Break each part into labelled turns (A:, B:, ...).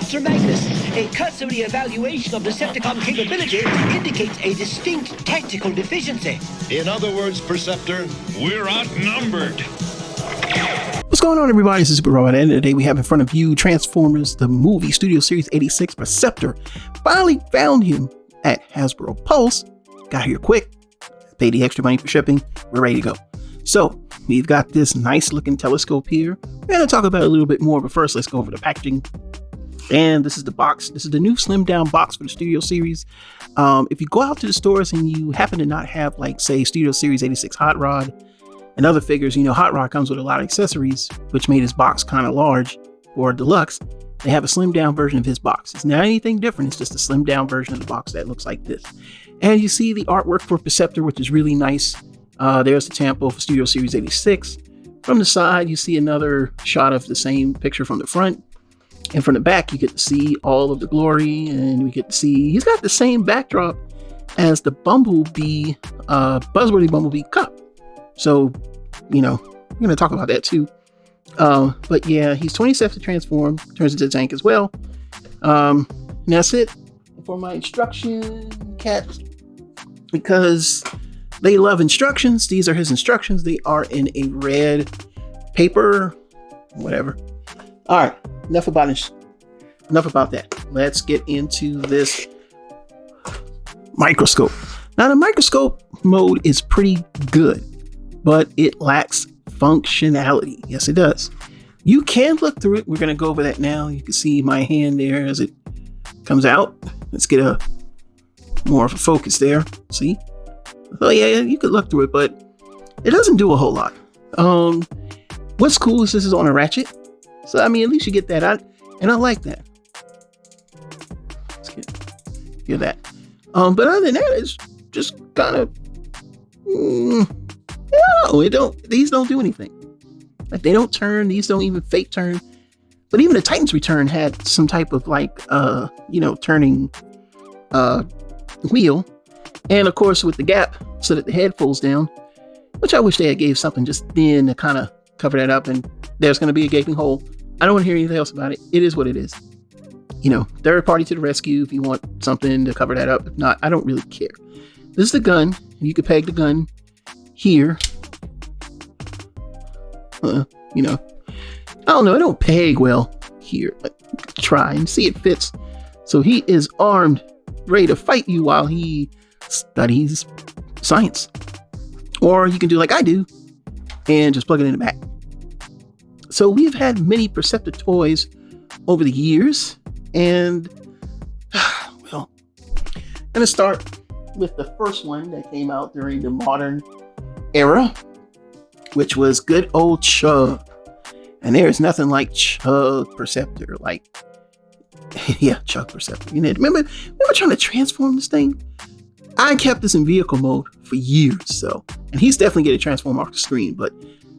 A: Officer Magnus, a cursory evaluation of Decepticon capability indicates a distinct tactical deficiency.
B: In other words, Perceptor, we're outnumbered.
C: What's going on, everybody? This is Super Robot, and today we have in front of you Transformers, the movie, Studio Series 86 Perceptor. Finally found him at Hasbro Pulse. Got here quick, paid the extra money for shipping. We're ready to go. So we've got this nice looking telescope here. We're going to talk about it a little bit more, but first let's go over the packaging. And this is the box. This is the new slimmed down box for the Studio Series. If you go out to the stores and you happen to not have, like, say, Studio Series 86 Hot Rod and other figures, you know, Hot Rod comes with a lot of accessories, which made his box kind of large for Deluxe. They have a slimmed down version of his box. It's not anything different. It's just a slimmed down version of the box that looks like this. And you see the artwork for Perceptor, which is really nice. There's the tampo for Studio Series 86. From the side, you see another shot of the same picture from the front. And from the back, you get to see all of the glory, and we get to see he's got the same backdrop as the Bumblebee, Buzzworthy Bumblebee Cup. So, you know, we're going to talk about that too. But yeah, he's 20 steps to transform, turns into a tank as well. And that's it for my instruction cats, because they love instructions. These are his instructions. They are in a red paper, whatever. All right, enough about that. Let's get into this microscope. Now, the microscope mode is pretty good, but it lacks functionality. Yes, it does. You can look through it. We're going to go over that now. You can see my hand there as it comes out. Let's get a more of a focus there. See? Oh yeah, you could look through it, but it doesn't do a whole lot. What's cool is this is on a ratchet. So, I mean, at least you get that out, and I like that. Let's get that. But other than that, it's just kind of, these don't do anything. Like, they don't turn. These don't even fake turn. But even the Titan's Return had some type of, like, turning wheel. And of course, with the gap, so that the head folds down, which I wish they had gave something just thin to kind of cover that up, and there's going to be a gaping hole. I don't want to hear anything else about it. It is what it is. You know, third party to the rescue if you want something to cover that up. If not, I don't really care. This is the gun. You could peg the gun here. You know, I don't know. It don't peg well here, but try and see it fits. So he is armed, ready to fight you while he studies science. Or you can do like I do and just plug it in the back. So we've had many Perceptor toys over the years, and well, I'm going to start with the first one that came out during the modern era, which was good old Chug. And there is nothing like Chug Perceptor. Like, yeah, Chug Perceptor. You know, remember trying to transform this thing? I kept this in vehicle mode for years, so, and he's definitely getting transformed off the screen, but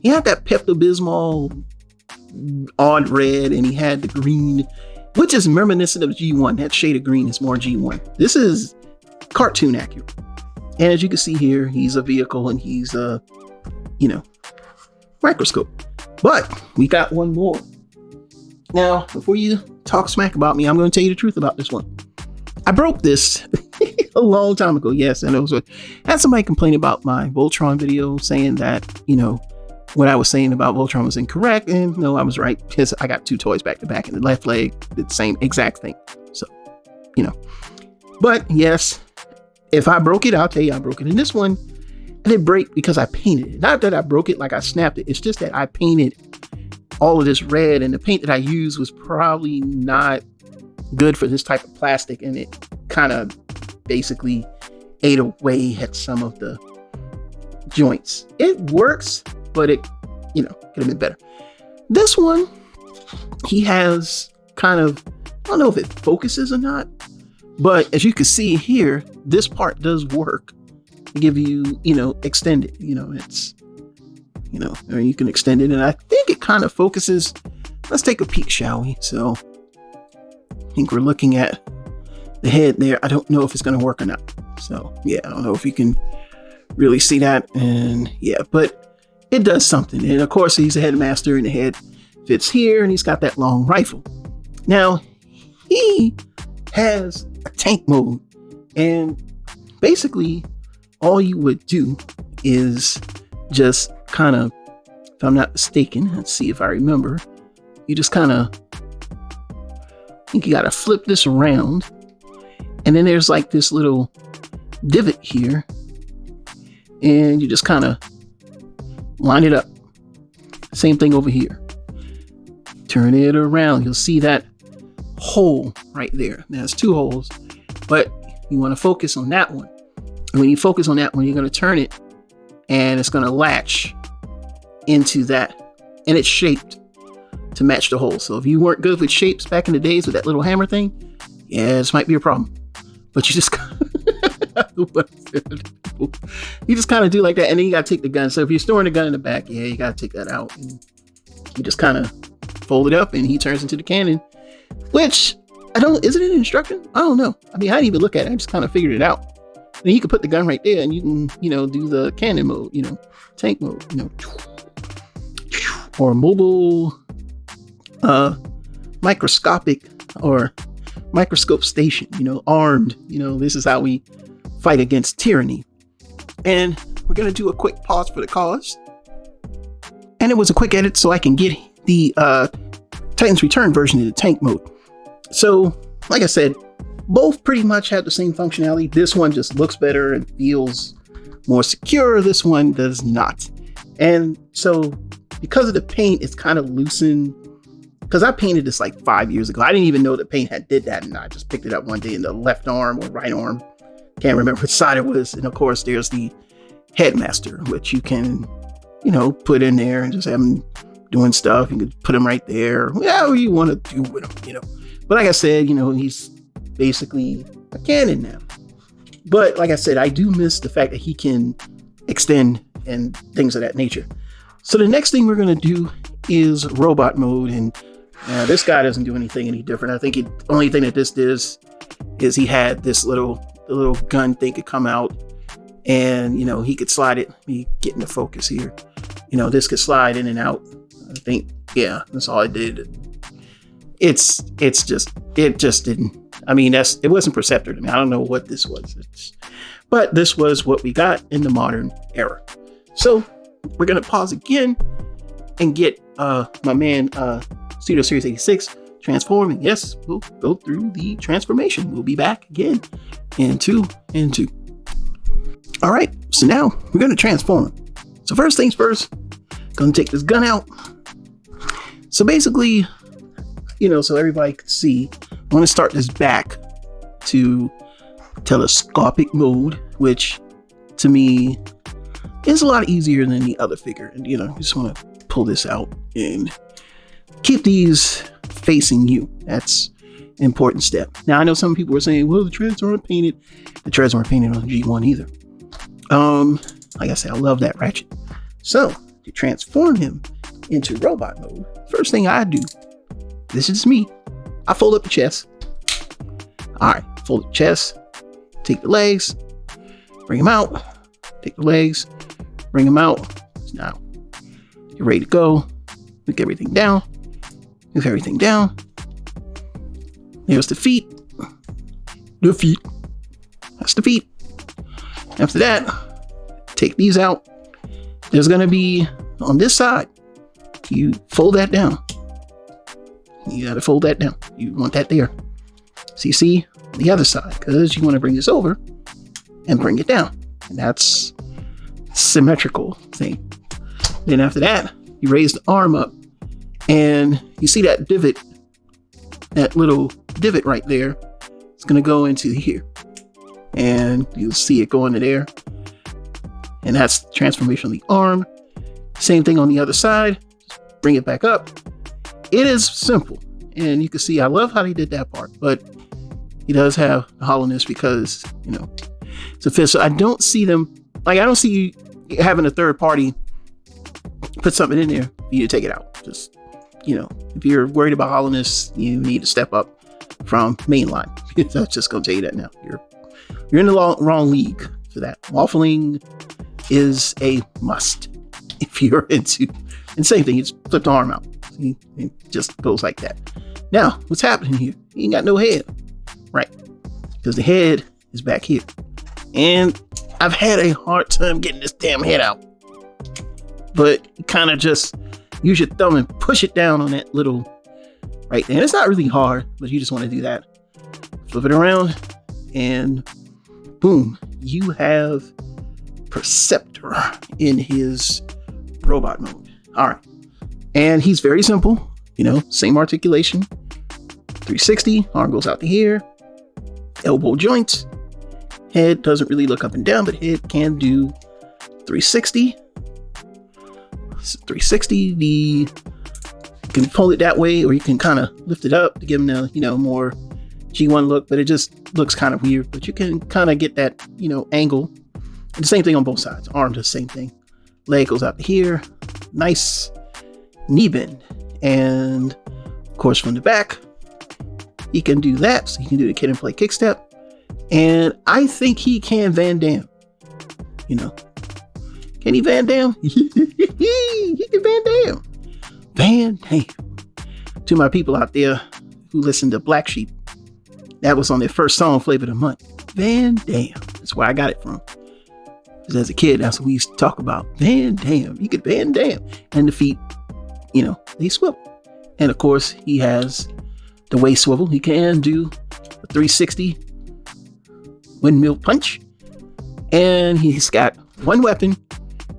C: he had that Pepto-Bismol odd red, and he had the green, which is reminiscent of G1. That shade of green is more G1. This is cartoon accurate. And as you can see here, he's a vehicle, and he's a, microscope. But we got one more. Now, before you talk smack about me, I'm going to tell you the truth about this one. I broke this a long time ago. Yes, and I had somebody complain about my Voltron video, saying that, what I was saying about Voltron was incorrect. And no, I was right, because I got two toys back to back, and the left leg did the same exact thing. So, but yes, if I broke it, I'll tell you I broke it. And this one, I didn't break because I painted it. Not that I broke it like I snapped it. It's just that I painted all of this red, and the paint that I used was probably not good for this type of plastic, and it kind of basically ate away at some of the joints. It works, but it, could have been better. This one, he has kind of, I don't know if it focuses or not, but as you can see here, this part does work to give you, extend it. It's, or you can extend it, and I think it kind of focuses. Let's take a peek, shall we? So I think we're looking at the head there. I don't know if it's going to work or not. So yeah, I don't know if you can really see that. And yeah, but it does something. And of course, he's a headmaster, and the head fits here, and he's got that long rifle. Now, he has a tank mode. And basically, all you would do is just kind of, if I'm not mistaken, let's see if I remember, you just kind of, I think you got to flip this around. And then there's like this little divot here. And you just kind of line it up. Same thing over here. Turn it around. You'll see that hole right there. Now, there's two holes, but you want to focus on that one. And when you focus on that one, you're going to turn it and it's going to latch into that. And it's shaped to match the hole. So if you weren't good with shapes back in the days with that little hammer thing, yeah, this might be a problem. But you just you just kind of do like that, and then you got to take the gun. So if you're storing the gun in the back, yeah, you got to take that out. And you just kind of fold it up, and he turns into the cannon. Which is it an instruction? I don't know. I mean, I didn't even look at it. I just kind of figured it out. And then you can put the gun right there, and you can, do the cannon mode, tank mode, or mobile, microscopic or microscope station, armed. This is how we fight against tyranny. And we're going to do a quick pause for the cause. And it was a quick edit so I can get the Titan's Return version in the tank mode. So, like I said, both pretty much have the same functionality. This one just looks better and feels more secure. This one does not. And so, because of the paint, it's kind of loosened. Because I painted this like 5 years ago. I didn't even know the paint did that, and I just picked it up one day in the left arm or right arm. Can't remember which side it was. And of course, there's the headmaster, which you can, put in there and just have him doing stuff. You can put him right there. Whatever you want to do with him, But like I said, he's basically a cannon now. But like I said, I do miss the fact that he can extend and things of that nature. So the next thing we're going to do is robot mode. And this guy doesn't do anything any different. I think the only thing that this does is he had this little gun thing could come out, and he could slide it. Let me get into focus here. This could slide in and out. I think, yeah, that's all it did. It just didn't. I mean, it wasn't Perceptor to me. I don't know what this was. But this was what we got in the modern era. So we're gonna pause again and get my man Studio Series 86 transforming. Yes, we'll go through the transformation. We'll be back again in 2 and 2. All right, so now we're gonna transform him. So first things first, gonna take this gun out. So basically, so everybody can see, I'm gonna start this back to telescopic mode, which to me is a lot easier than the other figure. And just want to pull this out and keep these facing you. That's an important step. Now I know some people were saying, well, the treads aren't painted. The treads aren't painted on G1 either. Like I said, I love that ratchet. So to transform him into robot mode, first thing I do, this is me, I fold up the chest. All right, fold the chest, take the legs, bring them out, take the legs, bring them out. Now you're ready to go. Move everything down. Move everything down. There's the feet. The feet. That's the feet. After that, take these out. There's gonna be on this side. You fold that down. You gotta fold that down. You want that there. So you see the other side, because you want to bring this over and bring it down. And that's symmetrical thing. Then after that, you raise the arm up and you see that divot, that little divot right there. It's going to go into here and you'll see it go into there. And that's the transformation of the arm. Same thing on the other side. Just bring it back up. It is simple. And you can see, I love how they did that part, but he does have a hollowness because, it's a fit. So I don't see them, I don't see you having a third party put something in there for you to take it out. Just, if you're worried about hollowness, you need to step up from mainline. I'm just going to tell you that now. You're in the wrong league for that. Waffling is a must if you're into, and same thing, you just flip the arm out. See? It just goes like that. Now, what's happening here He ain't got no head. Right. Because the head is back here. And I've had a hard time getting this damn head out. But you kind of just use your thumb and push it down on that little right there. And it's not really hard, but you just want to do that. Flip it around and boom, you have Perceptor in his robot mode. All right. And he's very simple, same articulation. 360, arm goes out to here. Elbow joints. Head doesn't really look up and down, but head can do 360. 360, you can pull it that way, or you can kind of lift it up to give him the, more G1 look, but it just looks kind of weird. But you can kind of get that, angle. And the same thing on both sides. Arm does the same thing. Leg goes out to here. Nice knee bend. And of course, from the back, he can do that. So he can do the kid and play kick step. And I think he can Van Damme. Can he Van Damme? He can Van Damme. Van Damme. To my people out there who listen to Black Sheep, that was on their first song, Flavor of the Month. Van Damme. That's where I got it from. Because as a kid, that's what we used to talk about. Van Damme. He could Van Damme. And the feet, they swivel. And of course, he has the waist swivel. He can do a 360 windmill punch. And he's got one weapon,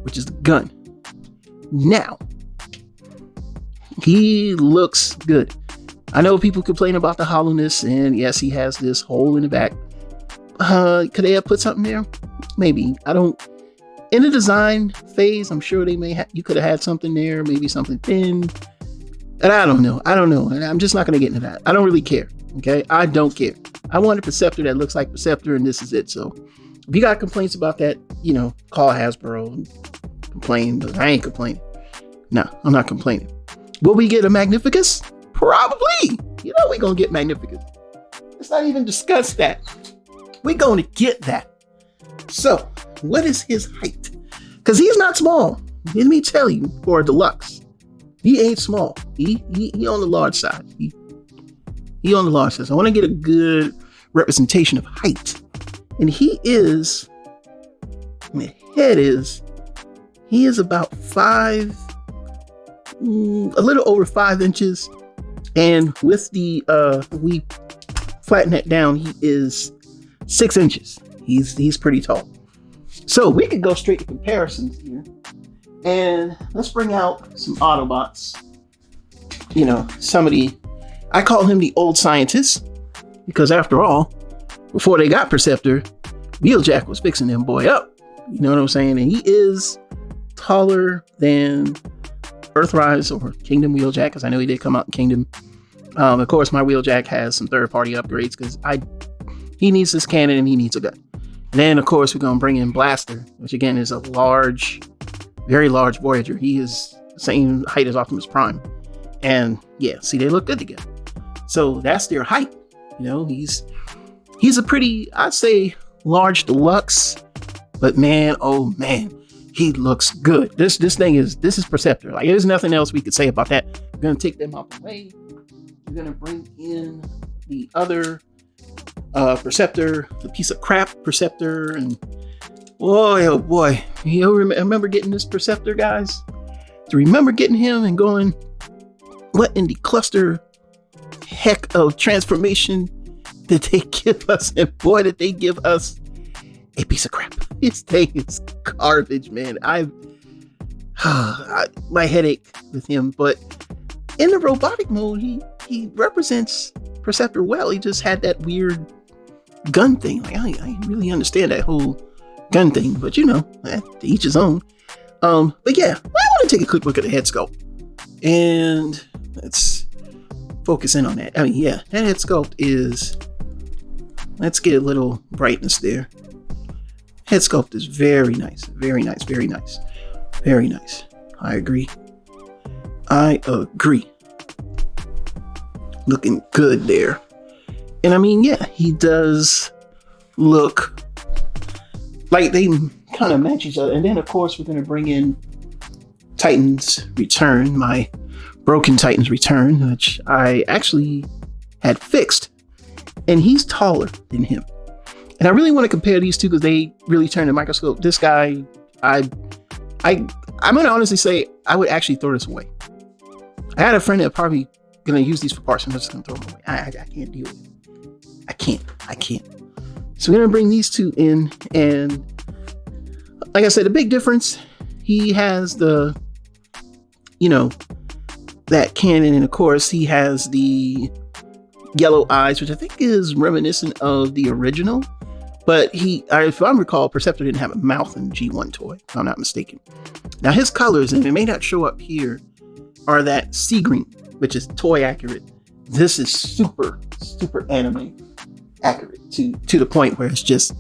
C: which is the gun. Now, he looks good. I know people complain about the hollowness, and yes, he has this hole in the back. Could they have put something there? Maybe. In the design phase, I'm sure you could have had something there, maybe something thin. And I don't know. And I'm just not going to get into that. I don't really care. Okay. I don't care. I want a Perceptor that looks like Perceptor, and this is it. So if you got complaints about that, call Hasbro and complain, but I ain't complaining. No, I'm not complaining. Will we get a Magnificus? Probably. We're going to get Magnificus. Let's not even discuss that. We're going to get that. So, what is his height? Because he's not small. Let me tell you, for a deluxe, he ain't small. He on the large side. He on the large side. So I want to get a good representation of height. And he is about 5, a little over 5 inches. And with the, we flatten that down, he is 6 inches. He's pretty tall. So we could go straight to comparisons here. And let's bring out some Autobots. I call him the old scientist, because after all, before they got Perceptor, Wheeljack was fixing them boy up. You know what I'm saying? And he is taller than Earthrise or Kingdom Wheeljack, because I know he did come out in Kingdom. Of course, my Wheeljack has some third-party upgrades, because he needs this cannon and he needs a gun. And then, of course, we're going to bring in Blaster, which again is a large, very large Voyager. He is the same height as Optimus Prime. And yeah, see, they look good together. So that's their height. He's a pretty, I'd say, large deluxe. But man, oh man, he looks good. This is Perceptor. Like, there's nothing else we could say about that. We're going to take them out the way. We're going to bring in the other Perceptor, the piece of crap Perceptor, and boy, oh boy, remember getting this Perceptor, guys? To remember getting him and going, what in the cluster heck of transformation did they give us? And boy, did they give us a piece of crap. This thing is garbage, man. My headache with him, but in the robotic mode, he represents Perceptor well. He just had that weird gun thing. Like, I didn't really understand that whole gun thing, but to each his own. But yeah, I want to take a quick look at the head sculpt, and let's focus in on that. I mean, yeah, that head sculpt is. Let's get a little brightness there. Head sculpt is very nice, very nice, very nice, very nice. I agree. Looking good there. And I mean, yeah, he does look like they kind of match each other. And then, of course, we're going to bring in Titan's Return, my Broken Titan's Return, which I actually had fixed, and he's taller than him. And I really want to compare these two because they really turn the microscope. This guy, I'm going to honestly say I would actually throw this away. I had a friend that probably going to use these for parts, and I'm just going to throw them away. I can't deal with it. I can't. So we're going to bring these two in, and like I said, the big difference, he has the, that cannon, and of course he has the yellow eyes, which I think is reminiscent of the original. But if I recall, Perceptor didn't have a mouth in G1 toy, if I'm not mistaken. Now his colors, and it may not show up here, are that sea green, which is toy accurate. This is super, super anime accurate to the point where it's just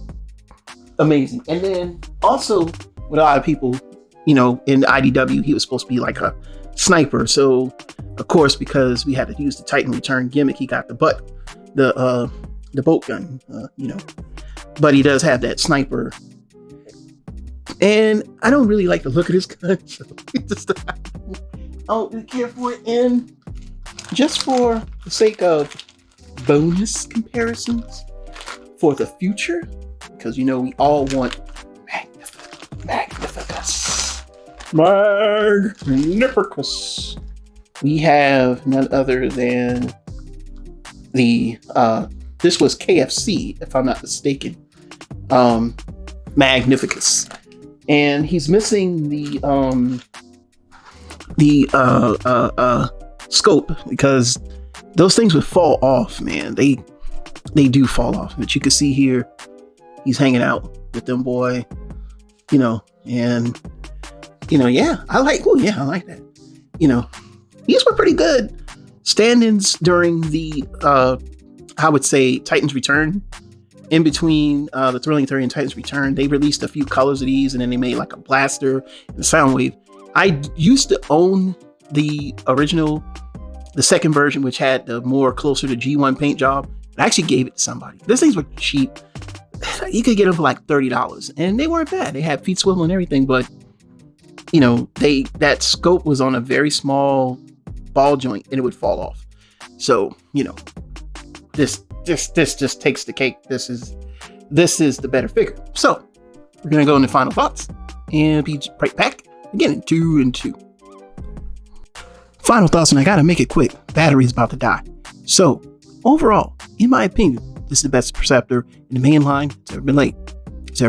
C: amazing. And then also with a lot of people, in the IDW, he was supposed to be like a sniper. So of course, because we had to use the Titan return gimmick, he got the boat gun, but he does have that sniper. And I don't really like the look of this gun, so I don't really care for it. And just for the sake of bonus comparisons for the future, because we all want Magnificus. We have none other than this was KFC, if I'm not mistaken. Magnificus. And he's missing the scope, because those things would fall off, man. They do fall off. But you can see here, he's hanging out with them boy, and I like that. These were pretty good stand-ins during the I would say Titan's Return. In between the Thrilling 30 and Titan's Return, they released a few colors of these, and then they made like a blaster and a Soundwave. I used to own the original, the second version, which had the more closer to G1 paint job. I actually gave it to somebody. These things were cheap. You could get them for like $30, and they weren't bad. They had feet swivel and everything, but that scope was on a very small ball joint, and it would fall off. So this just takes the cake. This is the better figure. So we're gonna go into final thoughts and be right back again in 2 and 2. Final thoughts, and I gotta make it quick. Battery's about to die. So overall, in my opinion, this is the best Perceptor in the main line that's ever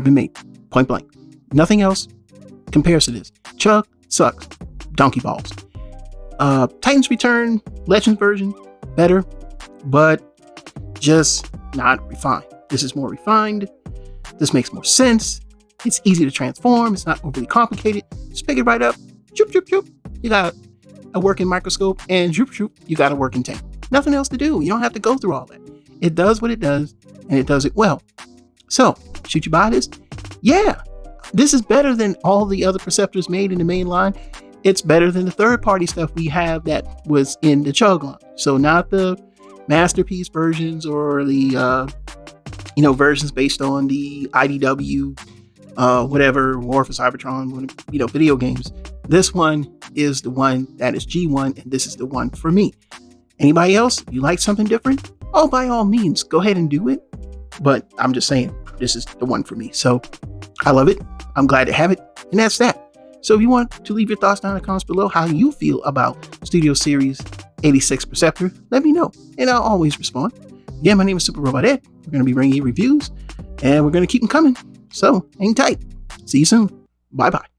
C: been made. Point blank. Nothing else compares to this. Chug sucks. Donkey balls. Titan's Return Legends version, better, but just not refined. This is more refined. This makes more sense. It's easy to transform. It's not overly complicated. Just pick it right up. Choop, choop, choop. You got a working microscope, and choop, choop, you got a working tank. Nothing else to do. You don't have to go through all that. It does what it does, and it does it well. So, should you buy this? Yeah. This is better than all the other Perceptors made in the main line. It's better than the third-party stuff we have that was in the Chug line. So not the Masterpiece versions or the versions based on the IDW whatever War for Cybertron video games. This one is the one that is G1, and this is the one for me. Anybody else, you like something different? Oh, by all means, go ahead and do it. But I'm just saying, this is the one for me. So I love it. I'm glad to have it. And that's that. So if you want to leave your thoughts down in the comments below, how you feel about Studio Series 86 Perceptor, let me know, and I'll always respond. Again, my name is Super Robot Ed. We're going to be bringing you reviews, and we're going to keep them coming. So hang tight. See you soon. Bye-bye.